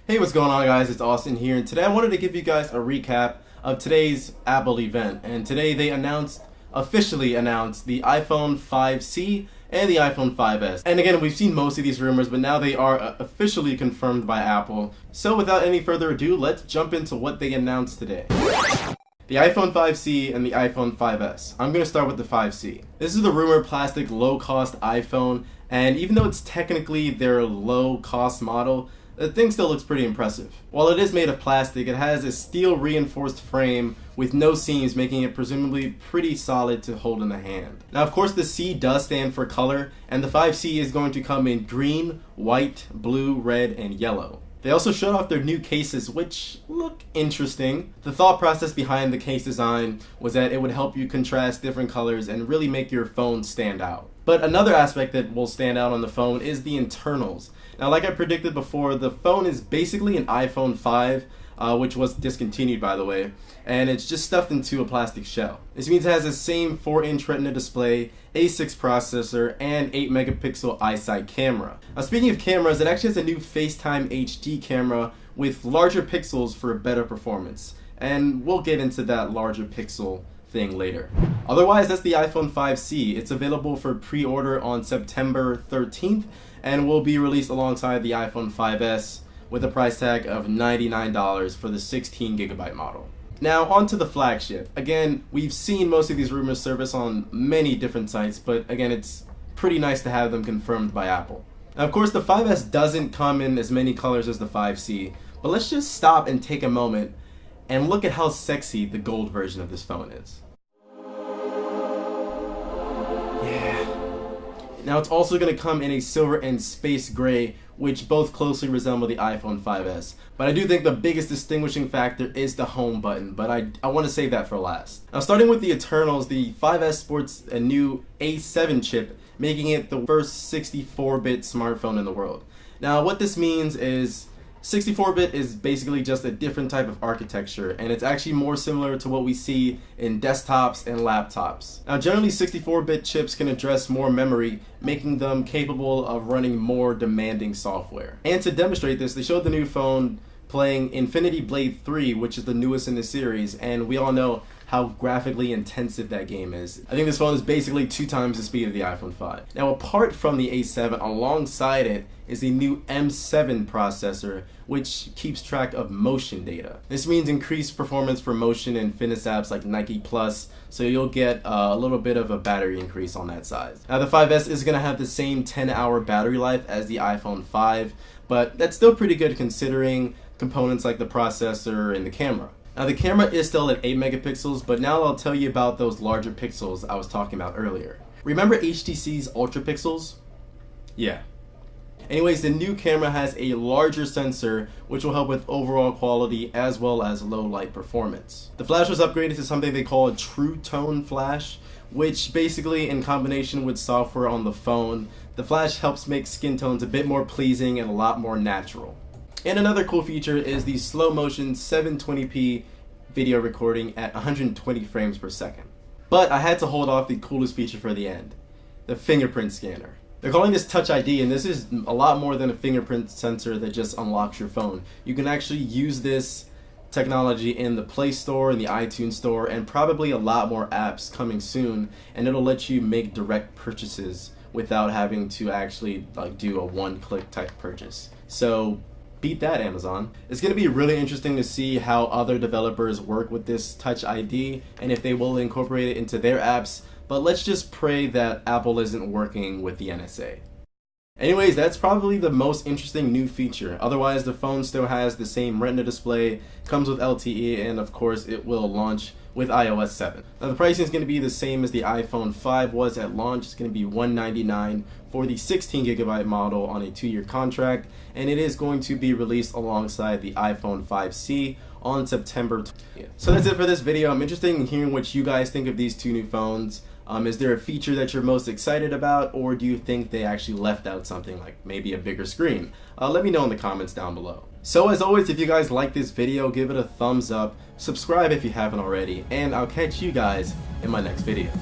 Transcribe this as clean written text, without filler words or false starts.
Hey, what's going on, guys? It's Austin here, and today I wanted to give you guys a recap of today's Apple event. And today they officially announced the iPhone 5C and the iPhone 5S. And again, we've seen most of these rumors, but now they are officially confirmed by Apple. So without any further ado, let's jump into what they announced today. The iPhone 5C and the iPhone 5S. I'm going to start with the 5C. This is the rumored plastic low-cost iPhone, and even though it's technically their low-cost model, the thing still looks pretty impressive. While it is made of plastic, it has a steel reinforced frame with no seams, making it presumably pretty solid to hold in the hand. Now, of course, the C does stand for color, and the 5C is going to come in green, white, blue, red, and yellow. They also showed off their new cases, which look interesting. The thought process behind the case design was that it would help you contrast different colors and really make your phone stand out. But another aspect that will stand out on the phone is the internals. Now, like I predicted before, the phone is basically an iPhone 5, which was discontinued, by the way, and it's just stuffed into a plastic shell. This means it has the same 4-inch retina display, A6 processor, and 8 megapixel iSight camera. Now, speaking of cameras, it actually has a new FaceTime HD camera with larger pixels for better performance, and we'll get into that larger pixel thing later. Otherwise, that's the iPhone 5C. It's available for pre-order on September 13th and will be released alongside the iPhone 5S with a price tag of $99 for the 16GB model. Now, on to the flagship. Again, we've seen most of these rumors surface on many different sites, but again, it's pretty nice to have them confirmed by Apple. Now, of course, the 5S doesn't come in as many colors as the 5C, but let's just stop and take a moment and look at how sexy the gold version of this phone is. Yeah. Now, it's also going to come in a silver and space gray, which both closely resemble the iPhone 5S. But I do think the biggest distinguishing factor is the home button, but I want to save that for last. Now, starting with the internals, the 5S sports a new A7 chip, making it the first 64-bit smartphone in the world. Now, what this means is 64-bit is basically just a different type of architecture, and it's actually more similar to what we see in desktops and laptops. Now, generally 64-bit chips can address more memory, making them capable of running more demanding software. And to demonstrate this, they showed the new phone playing Infinity Blade 3, which is the newest in the series, and we all know how graphically intensive that game is. I think this phone is basically 2 times the speed of the iPhone 5. Now, apart from the A7, alongside it is the new M7 processor, which keeps track of motion data. This means increased performance for motion and fitness apps like Nike Plus, so you'll get a little bit of a battery increase on that side. Now, the 5S is going to have the same 10-hour battery life as the iPhone 5, but that's still pretty good considering components like the processor and the camera. Now, the camera is still at 8 megapixels, but now I'll tell you about those larger pixels I was talking about earlier. Remember HTC's Ultapixels? Yeah. Anyways, the new camera has a larger sensor, which will help with overall quality as well as low light performance. The flash was upgraded to something they call a TrueTone flash, which basically, in combination with software on the phone, the flash helps make skin tones a bit more pleasing and a lot more natural. And another cool feature is the slow motion 720p video recording at 120 frames per second. But I had to hold off the coolest feature for the end, the fingerprint scanner. They're calling this Touch ID, and this is a lot more than a fingerprint sensor that just unlocks your phone. You can actually use this technology in the Play Store and the iTunes Store, and probably a lot more apps coming soon, and it'll let you make direct purchases without having to actually do a one-click type purchase. So beat that, Amazon. It's going to be really interesting to see how other developers work with this Touch ID and if they will incorporate it into their apps, but let's just pray that Apple isn't working with the NSA. Anyways, that's probably the most interesting new feature. Otherwise, the phone still has the same retina display, comes with LTE, and of course it will launch with iOS 7. Now, the pricing is going to be the same as the iPhone 5 was at launch. It's going to be $199 for the 16GB model on a 2-year contract, and it is going to be released alongside the iPhone 5C on September 20th. So that's it for this video. I'm interested in hearing what you guys think of these 2 new phones. Is there a feature that you're most excited about, or do you think they actually left out something like maybe a bigger screen? Let me know in the comments down below. So as always, if you guys like this video, give it a thumbs up, subscribe if you haven't already, and I'll catch you guys in my next video.